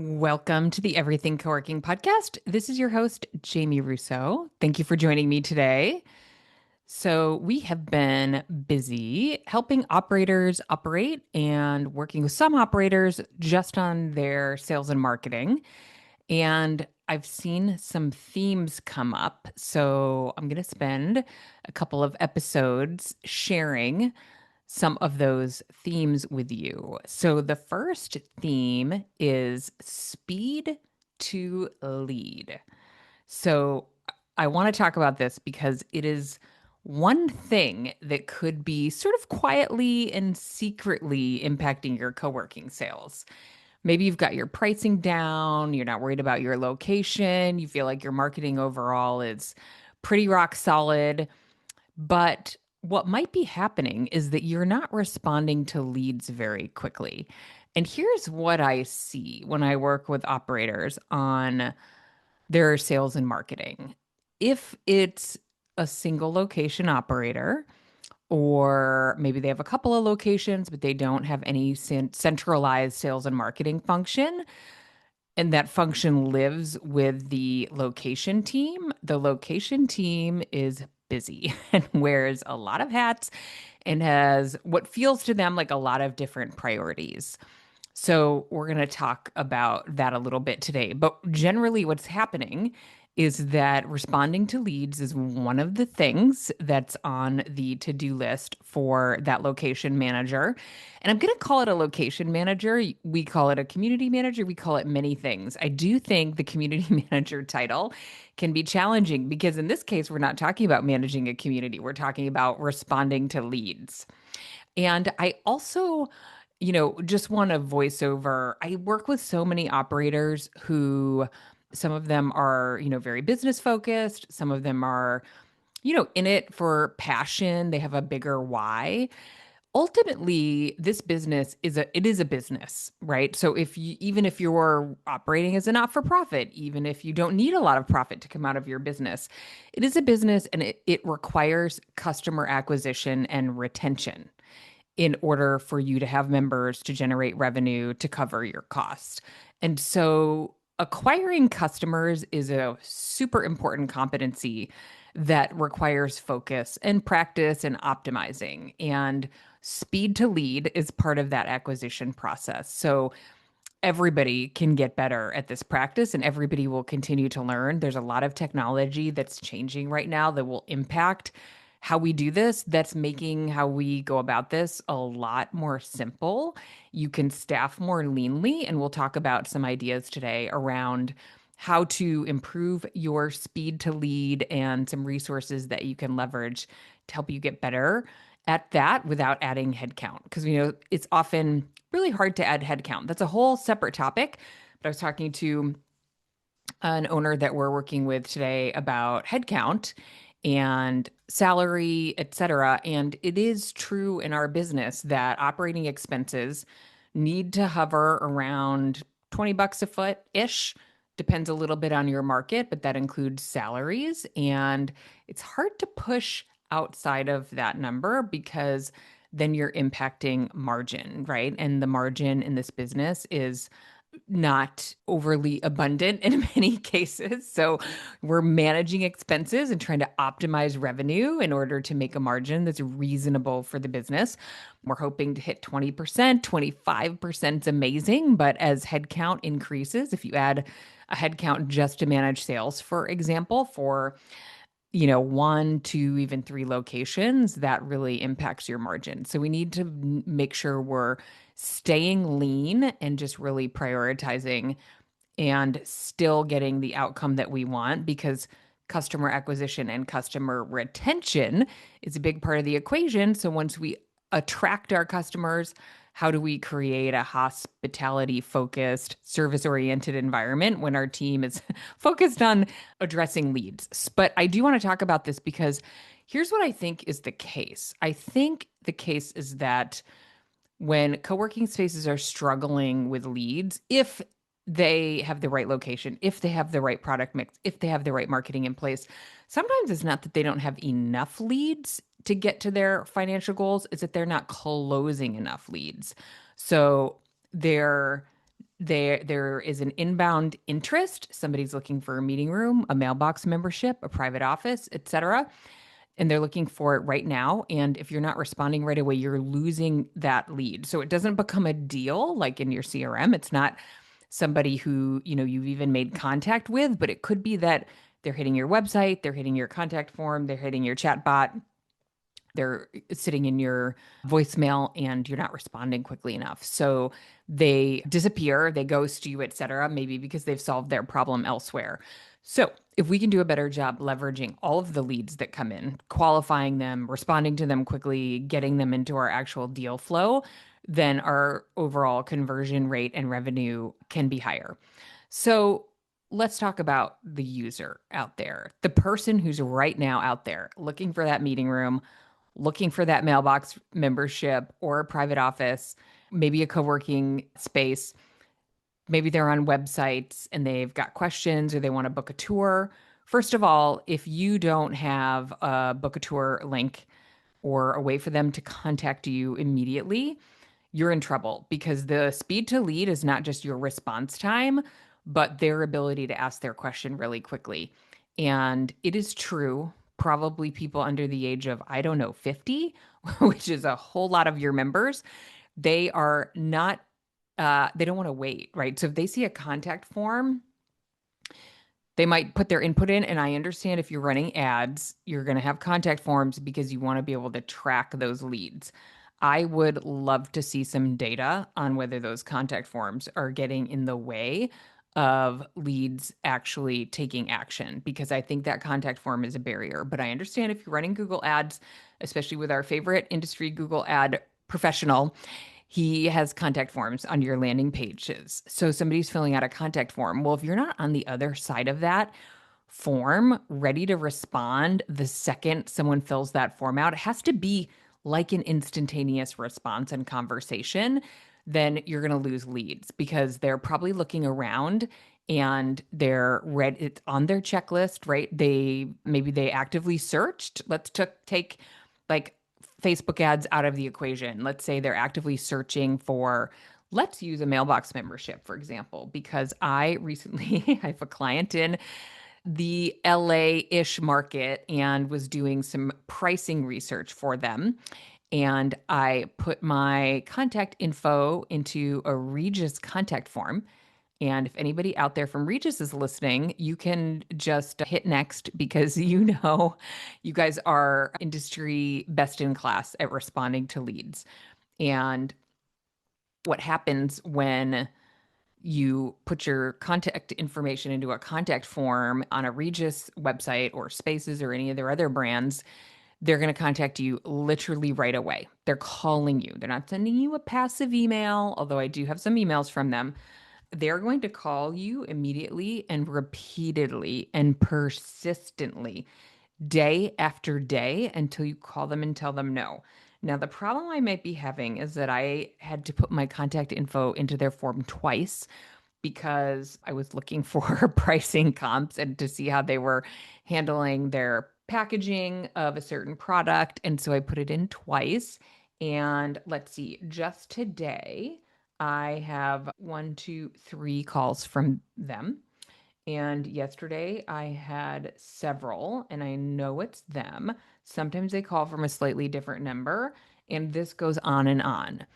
Welcome to the Everything Coworking podcast. This is your host, Jamie Rousseau. Thank you for joining me today. So, we have been busy helping operators operate and working with some operators just on their sales and marketing. And I've seen some themes come up. So, I'm going to spend a couple of episodes sharing some of those themes with you. So, the first theme is speed to lead. So, I want to talk about this because it is one thing that could be sort of quietly and secretly impacting your co working sales. Maybe you've got your pricing down, you're not worried about your location, you feel like your marketing overall is pretty rock solid, but what might be happening is that you're not responding to leads very quickly. And here's what I see when I work with operators on their sales and marketing. If it's a single location operator, or maybe they have a couple of locations, but they don't have any centralized sales and marketing function, and that function lives with the location team is busy and wears a lot of hats and has what feels to them like a lot of different priorities. So, we're going to talk about that a little bit today. But generally, what's happening is that responding to leads is one of the things that's on the to do list for that location manager. And I'm going to call it a location manager. We call it a community manager. We call it many things. I do think the community manager title can be challenging because in this case, we're not talking about managing a community, we're talking about responding to leads. And I also just want to voice over. I work with so many operators who some of them are, very business focused. Some of them are, in it for passion. They have a bigger why. Ultimately, this business is a business, right? So even if you're operating as a not-for-profit, even if you don't need a lot of profit to come out of your business, it is a business and it requires customer acquisition and retention in order for you to have members to generate revenue to cover your costs. And so acquiring customers is a super important competency that requires focus and practice and optimizing. And speed to lead is part of that acquisition process. So everybody can get better at this practice and everybody will continue to learn. There's a lot of technology that's changing right now that will impact how we do this, that's making how we go about this a lot more simple. You can staff more leanly, and we'll talk about some ideas today around how to improve your speed to lead and some resources that you can leverage to help you get better at that without adding headcount. Because it's often really hard to add headcount. That's a whole separate topic. But I was talking to an owner that we're working with today about headcount and salary, et cetera. And it is true in our business that operating expenses need to hover around 20 bucks a foot ish. Depends a little bit on your market, but that includes salaries. And it's hard to push outside of that number because then you're impacting margin, right? And the margin in this business is not overly abundant in many cases. So we're managing expenses and trying to optimize revenue in order to make a margin that's reasonable for the business. We're hoping to hit 20%, 25% is amazing. But as headcount increases, if you add a headcount just to manage sales, for example, for one, two, even three locations, that really impacts your margin. So we need to make sure we're staying lean and just really prioritizing and still getting the outcome that we want because customer acquisition and customer retention is a big part of the equation. So once we attract our customers, how do we create a hospitality focused, service oriented environment when our team is focused on addressing leads? But I do want to talk about this because here's what I think is the case. I think the case is that when co-working spaces are struggling with leads, if they have the right location, if they have the right product mix, if they have the right marketing in place, sometimes it's not that they don't have enough leads to get to their financial goals, it's that they're not closing enough leads. So they're There is an inbound interest. Somebody's looking for a meeting room, a mailbox membership, a private office, etc. And they're looking for it right now. And if you're not responding right away, you're losing that lead. So it doesn't become a deal like in your CRM. It's not somebody who, you've even made contact with, but it could be that they're hitting your website, they're hitting your contact form, they're hitting your chatbot, they're sitting in your voicemail, and you're not responding quickly enough. So they disappear, they ghost you, etc., maybe because they've solved their problem elsewhere. So if we can do a better job leveraging all of the leads that come in, qualifying them, responding to them quickly, getting them into our actual deal flow, then our overall conversion rate and revenue can be higher. So let's talk about the user out there, the person who's right now out there looking for that meeting room, looking for that mailbox membership or a private office, maybe a co-working space. Maybe they're on websites and they've got questions or they want to book a tour. First of all, if you don't have a book a tour link or a way for them to contact you immediately, you're in trouble because the speed to lead is not just your response time, but their ability to ask their question really quickly. And it is true, probably people under the age of, I don't know, 50, which is a whole lot of your members, they are not, they don't want to wait, right? So if they see a contact form, they might put their input in. And I understand if you're running ads, you're going to have contact forms because you want to be able to track those leads. I would love to see some data on whether those contact forms are getting in the way of leads actually taking action, because I think that contact form is a barrier. But I understand if you're running Google ads, especially with our favorite industry Google ad professional, he has contact forms on your landing pages. So somebody's filling out a contact form. Well, if you're not on the other side of that form, ready to respond the second someone fills that form out, it has to be like an instantaneous response and conversation, then you're going to lose leads because they're probably looking around and they're read it's on their checklist, right? Maybe they actively searched. Let's take like Facebook ads out of the equation. Let's say they're actively searching for, let's use a mailbox membership, for example, because I recently I have a client in the LA-ish market and was doing some pricing research for them. And I put my contact info into a Regis contact form. And if anybody out there from Regis is listening, you can just hit next because you guys are industry best in class at responding to leads. And what happens when you put your contact information into a contact form on a Regis website or Spaces or any of their other brands, they're going to contact you literally right away. They're calling you. They're not sending you a passive email, although I do have some emails from them. They're going to call you immediately and repeatedly and persistently, day after day, until you call them and tell them no. Now, the problem I might be having is that I had to put my contact info into their form twice because I was looking for pricing comps and to see how they were handling their packaging of a certain product. And so I put it in twice. And let's see, just today, I have 1, 2, 3 calls from them. And yesterday I had several, and I know it's them. Sometimes they call from a slightly different number, and this goes on and on.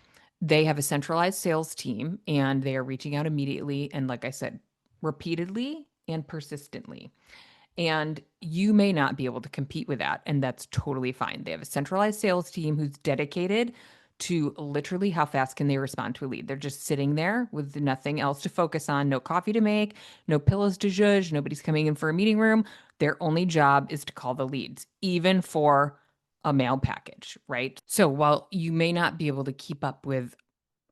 They have a centralized sales team, and they are reaching out immediately. And like I said, repeatedly and persistently. And you may not be able to compete with that. And that's totally fine. They have a centralized sales team who's dedicated to literally how fast can they respond to a lead. They're just sitting there with nothing else to focus on, no coffee to make, no pillows to judge, nobody's coming in for a meeting room. Their only job is to call the leads, even for a mail package, right? So while you may not be able to keep up with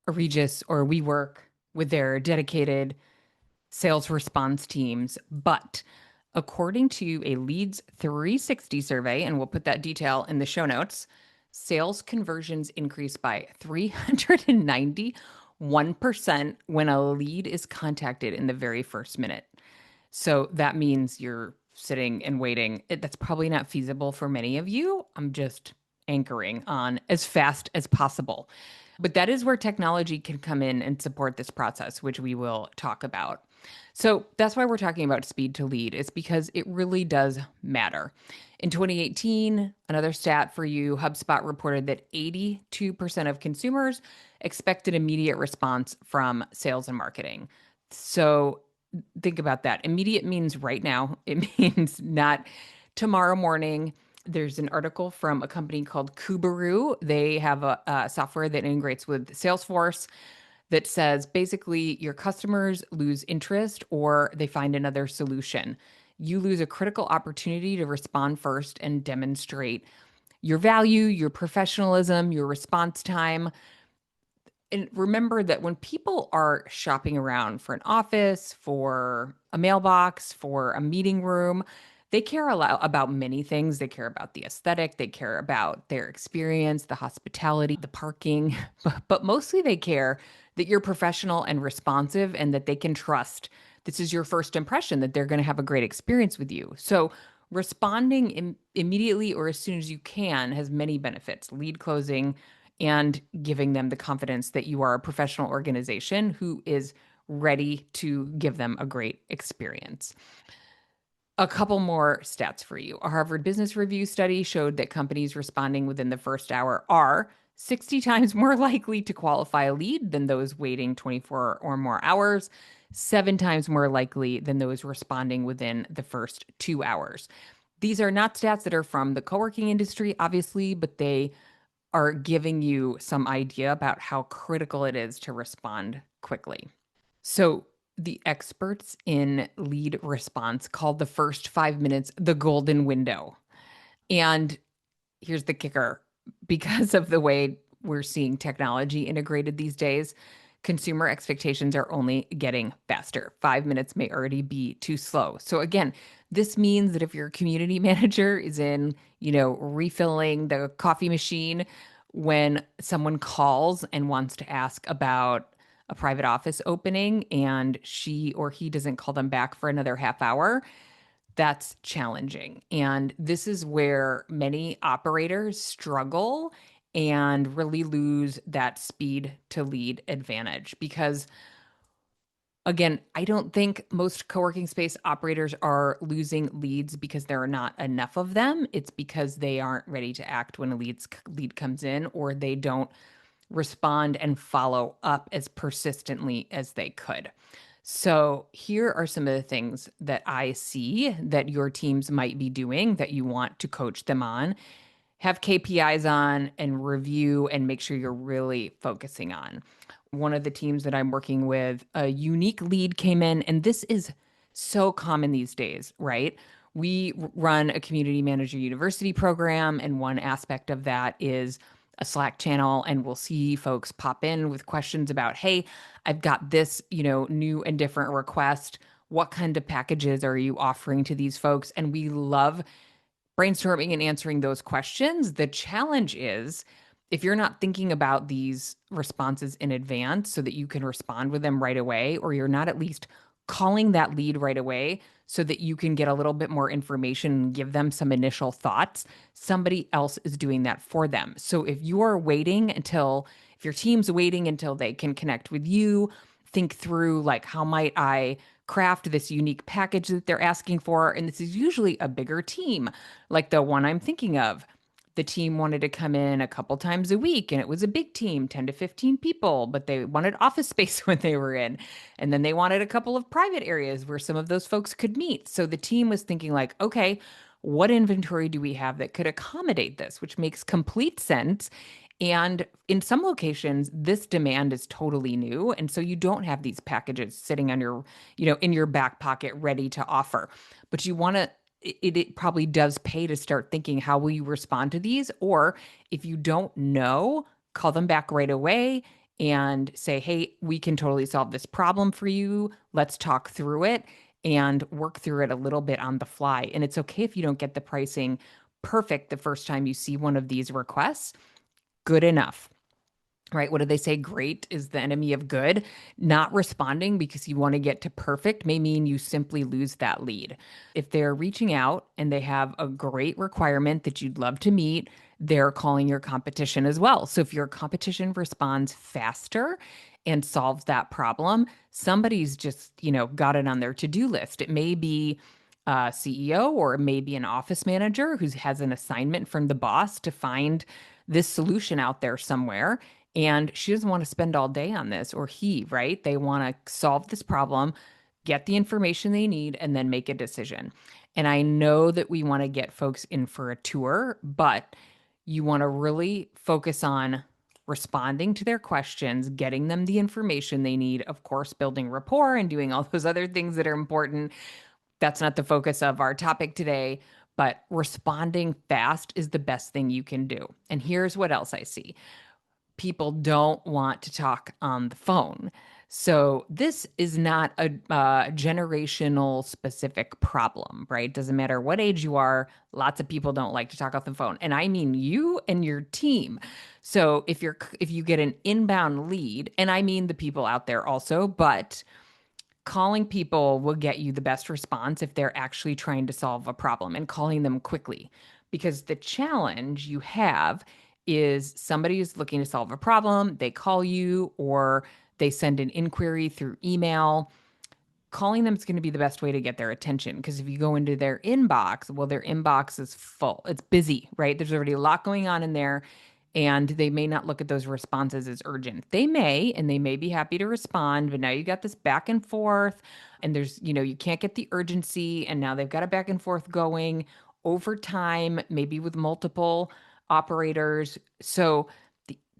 a Regis or WeWork with their dedicated sales response teams, but according to a Leads 360 survey, and we'll put that detail in the show notes, sales conversions increase by 391% when a lead is contacted in the very first minute. So that means you're sitting and waiting. That's probably not feasible for many of you. I'm just anchoring on as fast as possible. But that is where technology can come in and support this process, which we will talk about. So that's why we're talking about speed to lead. It's because it really does matter. In 2018, another stat for you, HubSpot reported that 82% of consumers expect an immediate response from sales and marketing. So think about that. Immediate means right now, it means not tomorrow morning. There's an article from a company called Kubaru. They have a software that integrates with Salesforce that says basically your customers lose interest or they find another solution. You lose a critical opportunity to respond first and demonstrate your value, your professionalism, your response time. And remember that when people are shopping around for an office, for a mailbox, for a meeting room, they care a lot about many things. They care about the aesthetic, they care about their experience, the hospitality, the parking, but mostly they care that you're professional and responsive and that they can trust this is your first impression, that they're going to have a great experience with you. So, responding immediately or as soon as you can has many benefits. Lead closing, and giving them the confidence that you are a professional organization who is ready to give them a great experience. A couple more stats for you. A Harvard Business Review study showed that companies responding within the first hour are 60 times more likely to qualify a lead than those waiting 24 or more hours, 7 times more likely than those responding within the first 2 hours. These are not stats that are from the co-working industry, obviously, but they are giving you some idea about how critical it is to respond quickly. So, the experts in lead response called the first 5 minutes the golden window. And here's the kicker, because of the way we're seeing technology integrated these days, consumer expectations are only getting faster. 5 minutes may already be too slow. So again, this means that if your community manager is in, refilling the coffee machine when someone calls and wants to ask about a private office opening and she or he doesn't call them back for another half hour, that's challenging. And this is where many operators struggle and really lose that speed to lead advantage because again, I don't think most co-working space operators are losing leads because there are not enough of them. It's because they aren't ready to act when a lead comes in or they don't respond and follow up as persistently as they could. So, here are some of the things that I see that your teams might be doing that you want to coach them on. Have KPIs on and review and make sure you're really focusing on. One of the teams that I'm working with, a unique lead came in, and this is so common these days, right? We run a community manager university program, and one aspect of that is a Slack channel, and we'll see folks pop in with questions about, hey, I've got this, new and different request. What kind of packages are you offering to these folks? And we love brainstorming and answering those questions. The challenge is if you're not thinking about these responses in advance so that you can respond with them right away, or you're not at least calling that lead right away so that you can get a little bit more information and give them some initial thoughts, somebody else is doing that for them. So if if your team's waiting until they can connect with you, think through like, how might I craft this unique package that they're asking for? And this is usually a bigger team, like the one I'm thinking of. The team wanted to come in a couple times a week and it was a big team, 10 to 15 people, but they wanted office space when they were in. And then they wanted a couple of private areas where some of those folks could meet. So the team was thinking like, okay, what inventory do we have that could accommodate this, which makes complete sense. And in some locations, this demand is totally new. And so you don't have these packages sitting on in your back pocket ready to offer. But you want to, it probably does pay to start thinking, how will you respond to these? Or if you don't know, call them back right away and say, hey, we can totally solve this problem for you. Let's talk through it and work through it a little bit on the fly. And it's okay if you don't get the pricing perfect the first time you see one of these requests. Good enough, right? What do they say? Great is the enemy of good. Not responding because you want to get to perfect may mean you simply lose that lead. If they're reaching out and they have a great requirement that you'd love to meet, they're calling your competition as well. So if your competition responds faster and solves that problem, somebody's just, got it on their to-do list. It may be a CEO or it may be an office manager who has an assignment from the boss to find this solution out there somewhere. And she doesn't want to spend all day on this, or he, right? They want to solve this problem, get the information they need, and then make a decision. And I know that we want to get folks in for a tour, but you want to really focus on responding to their questions, getting them the information they need, of course, building rapport and doing all those other things that are important. That's not the focus of our topic today, but responding fast is the best thing you can do. And here's what else I see: people don't want to talk on the phone. So this is not a generational specific problem, right? Doesn't matter what age you are. Lots of people don't like to talk on the phone, and I mean you and your team. So if you get an inbound lead, and I mean the people out there also, but calling people will get you the best response if they're actually trying to solve a problem and calling them quickly. Because the challenge you have is somebody who's looking to solve a problem, they call you or they send an inquiry through email. Calling them is going to be the best way to get their attention, because if you go into their inbox, well, their inbox is full. It's busy, right? There's already a lot going on in there, and they may not look at those responses as urgent. They may, and they may be happy to respond, but now you got this back and forth, and you can't get the urgency, and now they've got a back and forth going over time, maybe with multiple operators. So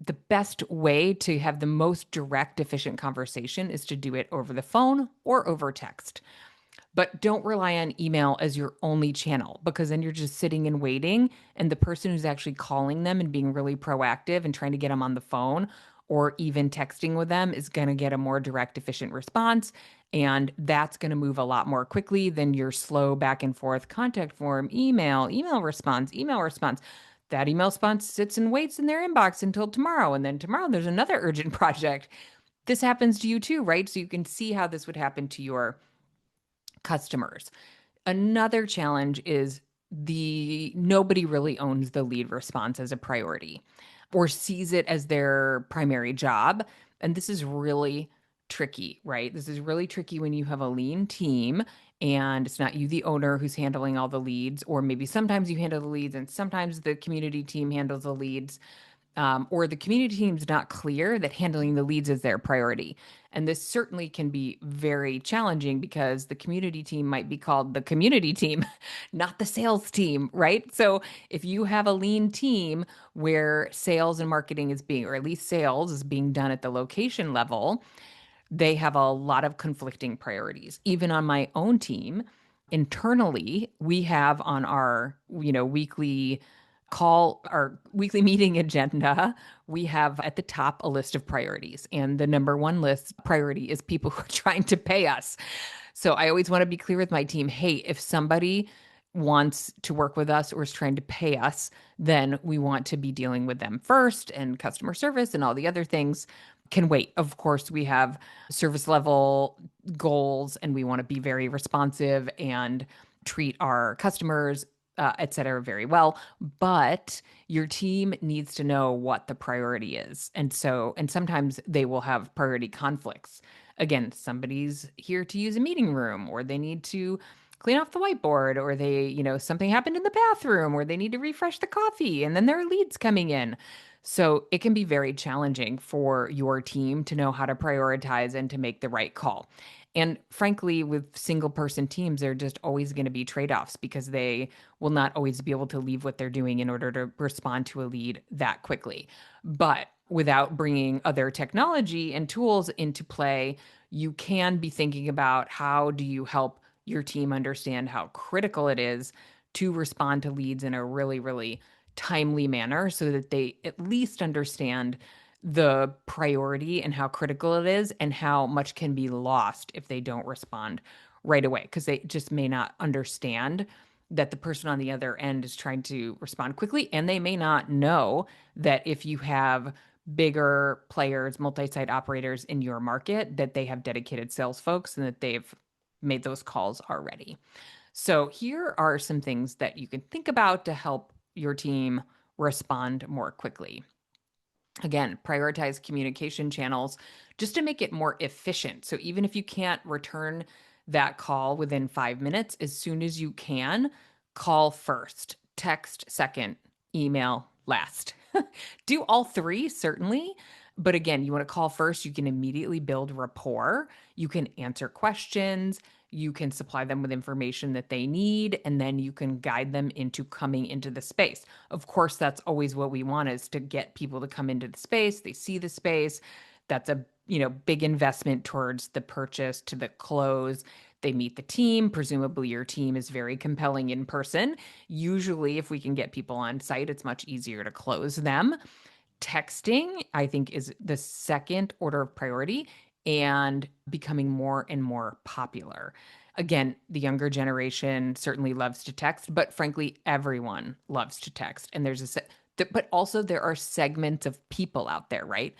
the best way to have the most direct, efficient conversation is to do it over the phone or over text. But don't rely on email as your only channel, because then you're just sitting and waiting. And the person who's actually calling them and being really proactive and trying to get them on the phone or even texting with them is going to get a more direct, efficient response. And that's going to move a lot more quickly than your slow back and forth contact form, email response, email response. That email response sits and waits in their inbox until tomorrow. And then tomorrow there's another urgent project. This happens to you too, right? So you can see how this would happen to your customers. Another challenge is the nobody really owns the lead response as a priority or sees it as their primary job. And this is really tricky, right? This is really tricky when you have a lean team and it's not you, the owner, who's handling all the leads, or maybe sometimes you handle the leads and sometimes the community team handles the leads. Or the community team's not clear that handling the leads is their priority. And this certainly can be very challenging because the community team might be called the community team, not the sales team, right? So if you have a lean team where sales and marketing is being, or at least sales is being done at the location level, they have a lot of conflicting priorities. Even on my own team, internally, we have on our, our weekly meeting agenda, we have at the top a list of priorities. And the number one list priority is people who are trying to pay us. So I always want to be clear with my team, hey, if somebody wants to work with us or is trying to pay us, then we want to be dealing with them first, and customer service and all the other things can wait. Of course, we have service level goals and we want to be very responsive and treat our customers, et cetera, very well. But your team needs to know what the priority is. And sometimes they will have priority conflicts. Again, somebody's here to use a meeting room, or they need to clean off the whiteboard, or something happened in the bathroom, or they need to refresh the coffee, and then there are leads coming in. So it can be very challenging for your team to know how to prioritize and to make the right call. And frankly, with single person teams, there are just always going to be trade offs because they will not always be able to leave what they're doing in order to respond to a lead that quickly. But without bringing other technology and tools into play, you can be thinking about how do you help your team understand how critical it is to respond to leads in a really, really timely manner so that they at least understand the priority and how critical it is and how much can be lost if they don't respond right away, because they just may not understand that the person on the other end is trying to respond quickly, and they may not know that if you have bigger players, multi-site operators in your market, that they have dedicated sales folks and that they've made those calls already. So here are some things that you can think about to help your team respond more quickly. Again, prioritize communication channels just to make it more efficient. So even if you can't return that call within 5 minutes, as soon as you can, call first, text second, email last. Do all three, certainly. But again, you want to call first, you can immediately build rapport. You can answer questions. You can supply them with information that they need, and then you can guide them into coming into the space. Of course, that's always what we want is to get people to come into the space. They see the space. That's a big investment towards the purchase to the close. They meet the team. Presumably, your team is very compelling in person. Usually, if we can get people on site, it's much easier to close them. Texting, I think, is the second order of priority and becoming more and more popular. Again, the younger generation certainly loves to text, but frankly, everyone loves to text. And but also there are segments of people out there, right?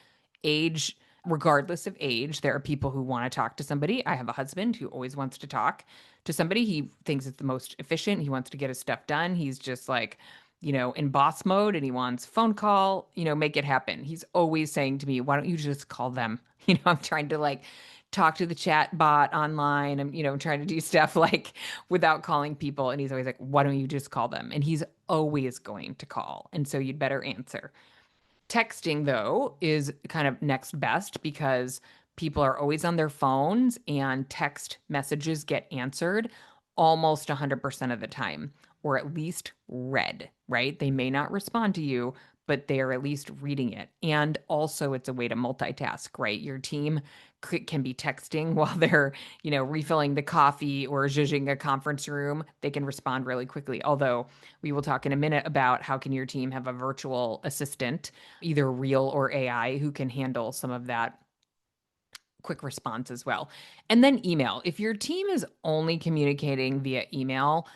Age, regardless of age, there are people who want to talk to somebody. I have a husband who always wants to talk to somebody. He thinks it's the most efficient. He wants to get his stuff done. He's just like, in boss mode and he wants phone call, make it happen. He's always saying to me, why don't you just call them? I'm trying to like talk to the chat bot online. I'm trying to do stuff like without calling people. And he's always like, why don't you just call them? And he's always going to call. And so you'd better answer. Texting, though, is kind of next best because people are always on their phones and text messages get answered almost 100% of the time, or at least read, right? They may not respond to you, but they are at least reading it. And also, it's a way to multitask, right? Your team can be texting while they're, refilling the coffee or zhuzhing a conference room. They can respond really quickly. Although we will talk in a minute about how can your team have a virtual assistant, either real or AI, who can handle some of that quick response as well. And then email. If your team is only communicating via email,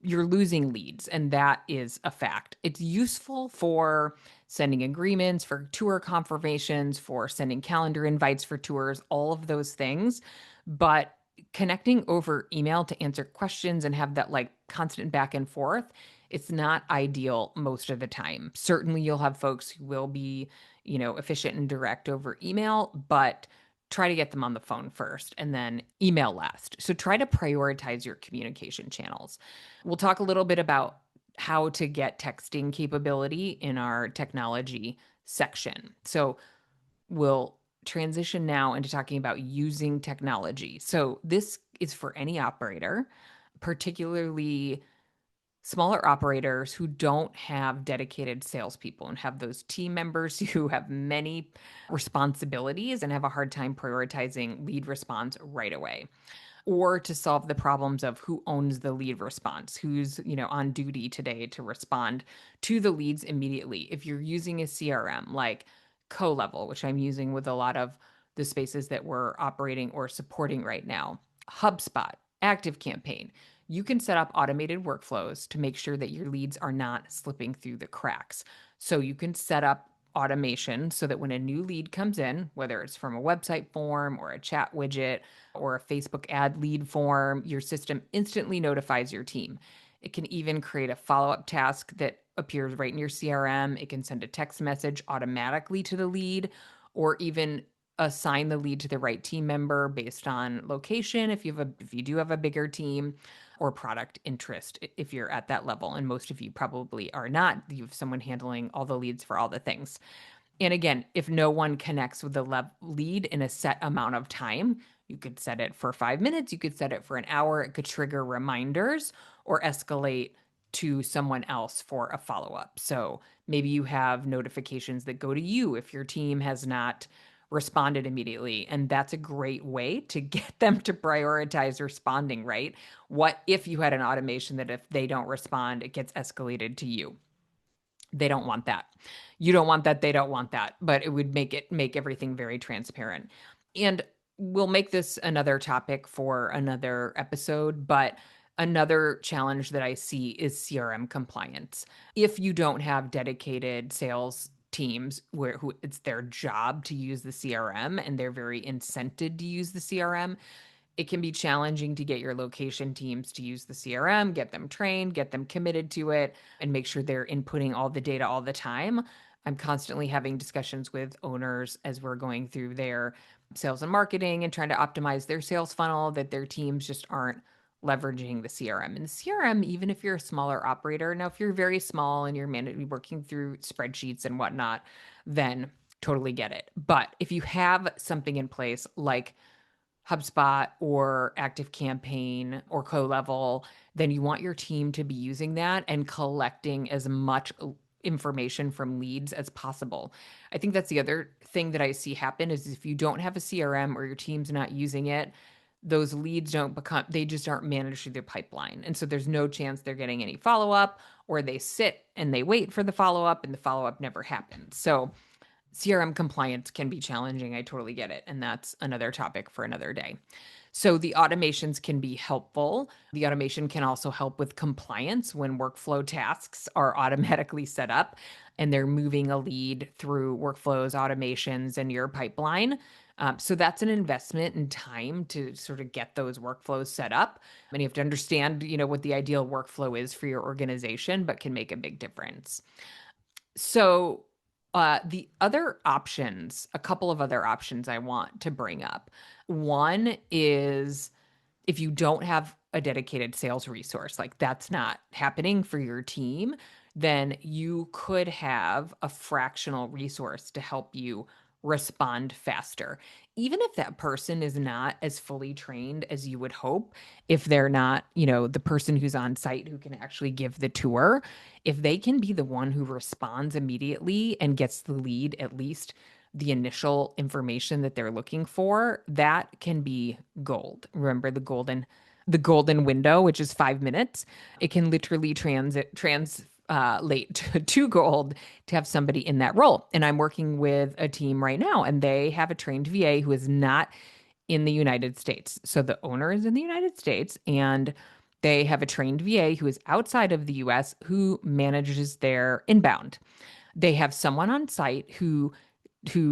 you're losing leads, and that is a fact. It's useful for sending agreements, for tour confirmations, for sending calendar invites for tours, all of those things. But connecting over email to answer questions and have that like constant back and forth, it's not ideal most of the time. Certainly you'll have folks who will be, efficient and direct over email, but try to get them on the phone first and then email last. So try to prioritize your communication channels. We'll talk a little bit about how to get texting capability in our technology section. So we'll transition now into talking about using technology. So this is for any operator, particularly smaller operators who don't have dedicated salespeople and have those team members who have many responsibilities and have a hard time prioritizing lead response right away, or to solve the problems of who owns the lead response, who's, on duty today to respond to the leads immediately. If you're using a CRM like CoLevel, which I'm using with a lot of the spaces that we're operating or supporting right now, HubSpot, ActiveCampaign, you can set up automated workflows to make sure that your leads are not slipping through the cracks. So you can set up automation so that when a new lead comes in, whether it's from a website form or a chat widget or a Facebook ad lead form, your system instantly notifies your team. It can even create a follow-up task that appears right in your CRM. It can send a text message automatically to the lead, or even assign the lead to the right team member based on location if you do have a bigger team, or product interest if you're at that level. And most of you probably are not. You have someone handling all the leads for all the things. And again, if no one connects with the lead in a set amount of time, you could set it for 5 minutes, you could set it for an hour, it could trigger reminders or escalate to someone else for a follow-up. So maybe you have notifications that go to you if your team has not responded immediately. And that's a great way to get them to prioritize responding, right? What if you had an automation that if they don't respond, it gets escalated to you? They don't want that. You don't want that. They don't want that. But it would make everything very transparent. And we'll make this another topic for another episode. But another challenge that I see is CRM compliance. If you don't have dedicated sales teams who it's their job to use the CRM and they're very incented to use the CRM, It can be challenging to get your location teams to use the CRM, get them trained, get them committed to it, and make sure they're inputting all the data all the time. I'm constantly having discussions with owners as we're going through their sales and marketing and trying to optimize their sales funnel, that their teams just aren't leveraging the CRM. And the CRM, even if you're a smaller operator, now if you're very small and you're working through spreadsheets and whatnot, then totally get it. But if you have something in place like HubSpot or ActiveCampaign or CoLevel, then you want your team to be using that and collecting as much information from leads as possible. I think that's the other thing that I see happen is if you don't have a CRM or your team's not using it, those leads they just aren't managed through their pipeline. And so there's no chance they're getting any follow up, or they sit and they wait for the follow up and the follow up never happens. So CRM compliance can be challenging. I totally get it. And that's another topic for another day. So the automations can be helpful. The automation can also help with compliance when workflow tasks are automatically set up and they're moving a lead through workflows, automations, and your pipeline. So that's an investment in time to sort of get those workflows set up. And you have to understand, what the ideal workflow is for your organization, but can make a big difference. So the other options, a couple of other options I want to bring up. One is if you don't have a dedicated sales resource, like that's not happening for your team, then you could have a fractional resource to help you respond faster. Even if that person is not as fully trained as you would hope, if they're not, the person who's on site who can actually give the tour, if they can be the one who responds immediately and gets the lead, at least the initial information that they're looking for, that can be gold. Remember the golden window, which is 5 minutes. It can literally translate to gold to have somebody in that role. And I'm working with a team right now, and they have a trained VA who is not in the United States. So the owner is in the United States, and they have a trained VA who is outside of the US who manages their inbound. They have someone on site who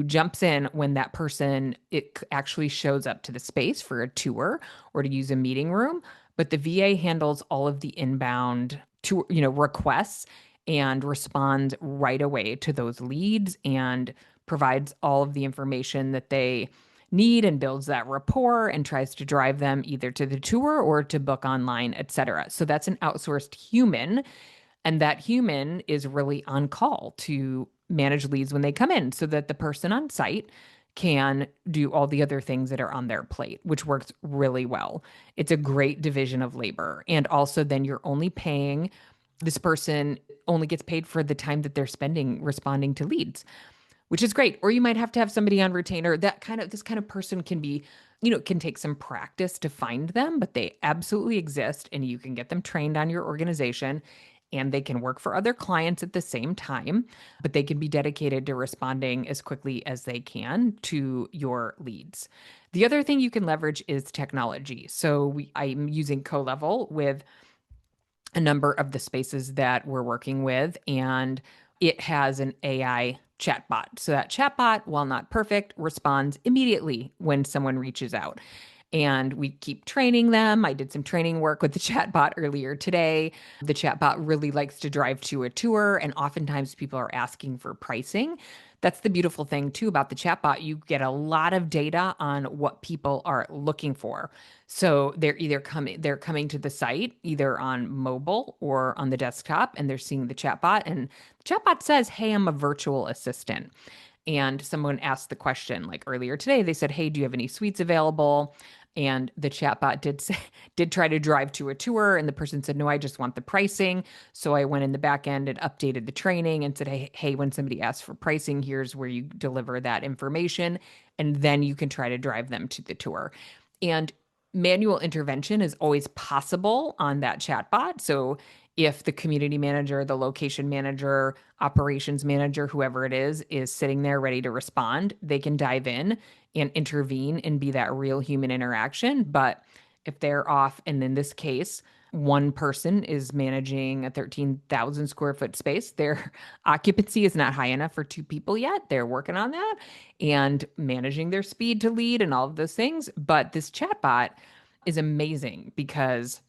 jumps in when that person it actually shows up to the space for a tour or to use a meeting room, but the VA handles all of the inbound to requests and responds right away to those leads and provides all of the information that they need and builds that rapport and tries to drive them either to the tour or to book online, etc. So that's an outsourced human, and that human is really on call to manage leads when they come in so that the person on site can do all the other things that are on their plate, which works really well. It's a great division of labor. And also, then you're only paying this person only gets paid for the time that they're spending responding to leads, which is great. Or you might have to have somebody on retainer. This kind of person can be, can take some practice to find them, but they absolutely exist and you can get them trained on your organization and they can work for other clients at the same time, but they can be dedicated to responding as quickly as they can to your leads. The other thing you can leverage is technology. So I'm using CoLevel with a number of the spaces that we're working with, and it has an AI chatbot. So that chatbot, while not perfect, responds immediately when someone reaches out. And we keep training them. I did some training work with the chatbot earlier today. The chatbot really likes to drive to a tour, and oftentimes people are asking for pricing. That's the beautiful thing too about the chatbot. You get a lot of data on what people are looking for. So they're coming to the site either on mobile or on the desktop, and they're seeing the chatbot, and the chatbot says, "Hey, I'm a virtual assistant." And someone asked the question like earlier today, they said, "Hey, do you have any suites available?" And the chatbot did try to drive to a tour, and the person said, "No, I just want the pricing." So I went in the back end and updated the training and said, "Hey, when somebody asks for pricing, here's where you deliver that information, and then you can try to drive them to the tour." And manual intervention is always possible on that chatbot. So if the community manager, the location manager, operations manager, whoever it is sitting there ready to respond, they can dive in and intervene and be that real human interaction. But if they're off, and in this case, one person is managing a 13,000 square foot space, their occupancy is not high enough for two people yet. They're working on that and managing their speed to lead and all of those things. But this chatbot is amazing because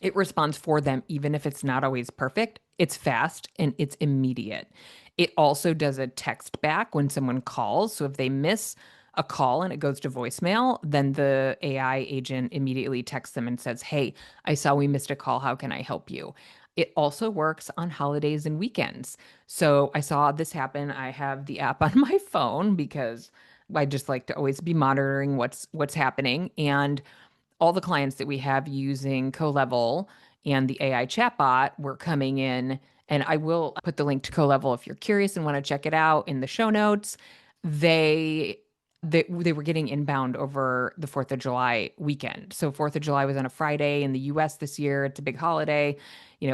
it responds for them, even if it's not always perfect. It's fast and it's immediate. It also does a text back when someone calls. So if they miss a call and it goes to voicemail, then the AI agent immediately texts them and says, "Hey, I saw we missed a call. How can I help you?" It also works on holidays and weekends. So I saw this happen. I have the app on my phone because I just like to always be monitoring what's happening. And all the clients that we have using CoLevel and the AI chatbot were coming in. And I will put the link to CoLevel if you're curious and want to check it out in the show notes. They they were getting inbound over the 4th of July weekend. So 4th of July was on a Friday in the US this year. It's a big holiday,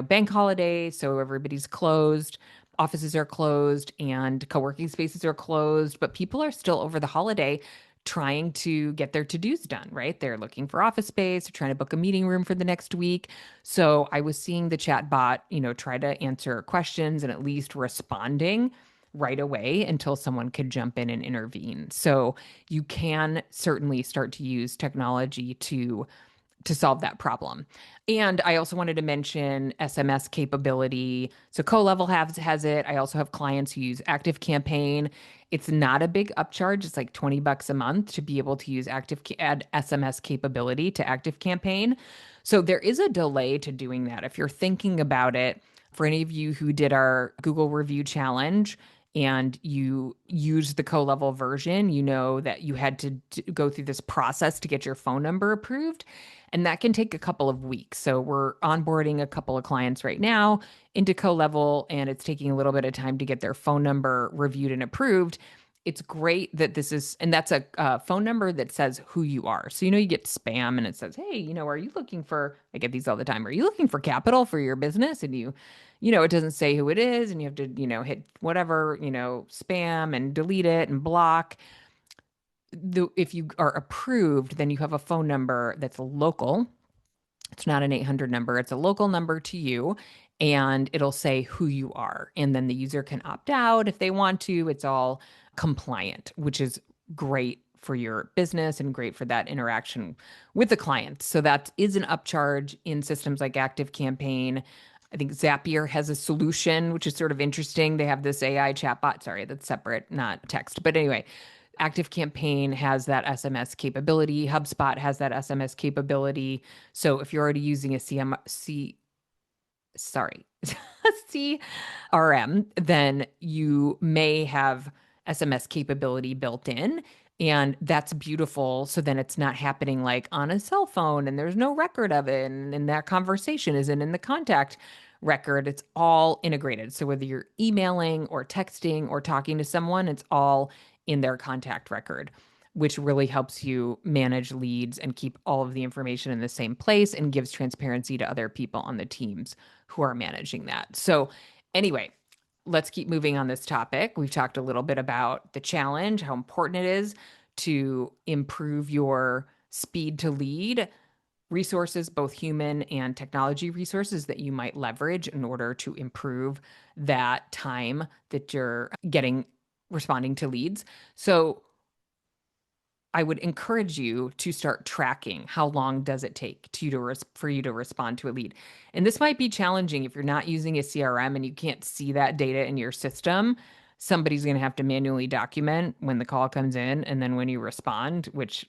bank holiday. So everybody's closed. Offices are closed and co-working spaces are closed, but people are still over the holiday trying to get their to-dos done, right? They're looking for office space, they're trying to book a meeting room for the next week. So I was seeing the chat bot, try to answer questions and at least responding right away until someone could jump in and intervene. So you can certainly start to use technology to solve that problem. And I also wanted to mention SMS capability. So CoLevel has it. I also have clients who use Active Campaign. It's not a big upcharge. It's like $20 a month to be able to use add SMS capability to Active Campaign. So there is a delay to doing that. If you're thinking about it, for any of you who did our Google review challenge, and you used the CoLevel version, you know that you had to go through this process to get your phone number approved. And that can take a couple of weeks. So we're onboarding a couple of clients right now into CoLevel, and it's taking a little bit of time to get their phone number reviewed and approved. It's great that this is, and that's a phone number that says who you are. So, you get spam and it says, "Hey, are you looking for," I get these all the time, "Are you looking for capital for your business?" And it doesn't say who it is. And you have to, hit whatever, spam and delete it and block. If you are approved, then you have a phone number that's local. It's not an 800 number, it's a local number to you, and it'll say who you are. And then the user can opt out if they want to. It's all compliant, which is great for your business and great for that interaction with the client. So that is an upcharge in systems like Active Campaign. I think Zapier has a solution, which is sort of interesting. They have this AI chatbot. Sorry, that's separate, not text. But anyway, Active Campaign has that SMS capability. HubSpot has that SMS capability. So if you're already using a sorry, CRM, then you may have SMS capability built in. And that's beautiful. So then it's not happening like on a cell phone and there's no record of it. And that conversation isn't in the contact record. It's all integrated. So whether you're emailing or texting or talking to someone, it's all in their contact record, which really helps you manage leads and keep all of the information in the same place and gives transparency to other people on the teams who are managing that. So, anyway, let's keep moving on this topic. We've talked a little bit about the challenge, how important it is to improve your speed to lead resources, both human and technology resources that you might leverage in order to improve that time that you're getting responding to leads. So I would encourage you to start tracking how long does it take for you to respond to a lead. And this might be challenging if you're not using a CRM and you can't see that data in your system. Somebody's going to have to manually document when the call comes in and then when you respond, which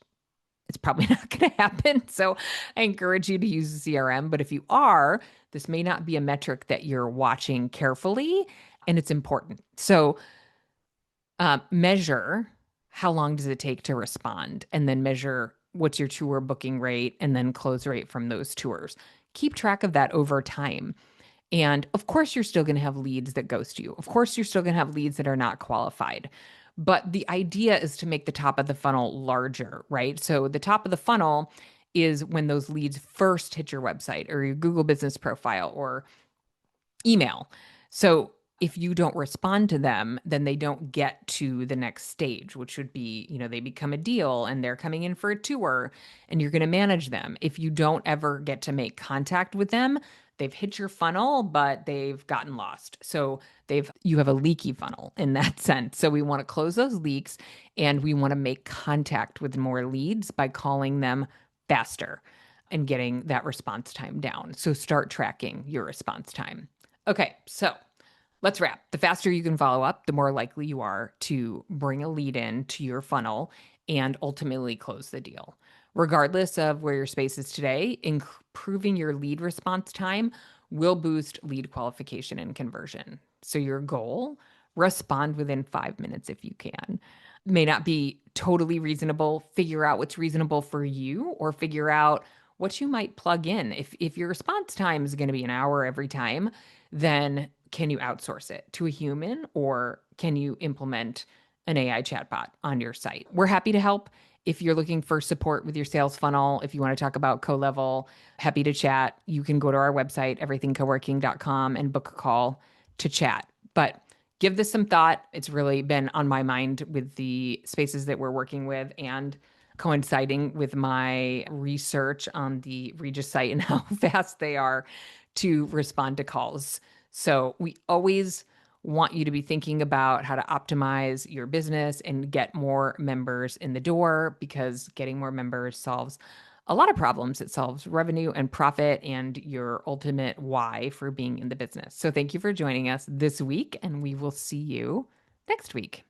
it's probably not going to happen. So I encourage you to use a CRM. But if you are, this may not be a metric that you're watching carefully, and it's important. So measure how long does it take to respond, and then measure what's your tour booking rate and then close rate from those tours. Keep track of that over time. And of course, you're still going to have leads that ghost you. Of course, you're still going to have leads that are not qualified. But the idea is to make the top of the funnel larger, right? So the top of the funnel is when those leads first hit your website or your Google business profile or email. So if you don't respond to them, then they don't get to the next stage, which would be, they become a deal and they're coming in for a tour and you're going to manage them. If you don't ever get to make contact with them, they've hit your funnel, but they've gotten lost. So you have a leaky funnel in that sense. So we want to close those leaks and we want to make contact with more leads by calling them faster and getting that response time down. So start tracking your response time. Okay, so let's wrap. The faster you can follow up, the more likely you are to bring a lead in to your funnel and ultimately close the deal. Regardless of where your space is today, improving your lead response time will boost lead qualification and conversion. So, your goal, respond within 5 minutes if you can. May not be totally reasonable. Figure out what's reasonable for you or figure out what you might plug in. If your response time is going to be an hour every time, then can you outsource it to a human or can you implement an AI chatbot on your site? We're happy to help. If you're looking for support with your sales funnel, if you want to talk about co-level, happy to chat. You can go to our website, everythingcoworking.com, and book a call to chat. But give this some thought. It's really been on my mind with the spaces that we're working with and coinciding with my research on the Regis site and how fast they are to respond to calls. So we always want you to be thinking about how to optimize your business and get more members in the door because getting more members solves a lot of problems. It solves revenue and profit and your ultimate why for being in the business. So thank you for joining us this week, and we will see you next week.